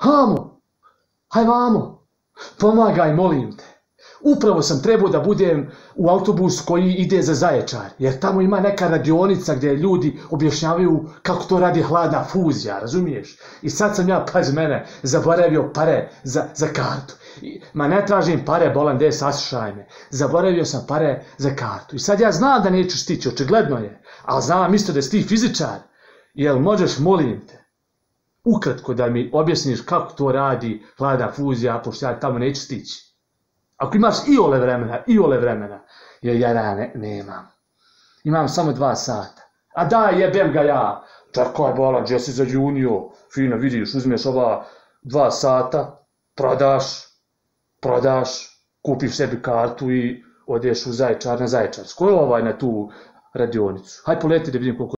Hamo, haj vamo, pomagaj, molim te. Upravo sam trebao da budem u autobusu koji ide za Zaječar, jer tamo ima neka radionica gdje ljudi objašnjavaju kako to radi hladna fuzija, razumiješ? I sad sam ja, pazi mene, zaboravio pare za kartu. Ma ne tražim pare, bolan, gdje saslušaj me. Zaboravio sam pare za kartu. I sad ja znam da neću stići, očigledno je, ali znam isto da si ti fizičar. Jel možeš, molim te, ukratko da mi objasniš kako to radi hladna fuzija, pošto ja tamo neću stići. Ako imaš iole vremena, jer ja nemam. Imam samo 2 sata. A daj, jebem ga ja. Čekaj, bolan, gdje si zađunio? Fino, vidiš, uzmeš ova 2 sata, prodaš, kupiš sebi kartu i odeš u Zaječar na Zaječarsku. Na tu radionicu. Haj poleti da vidim koliko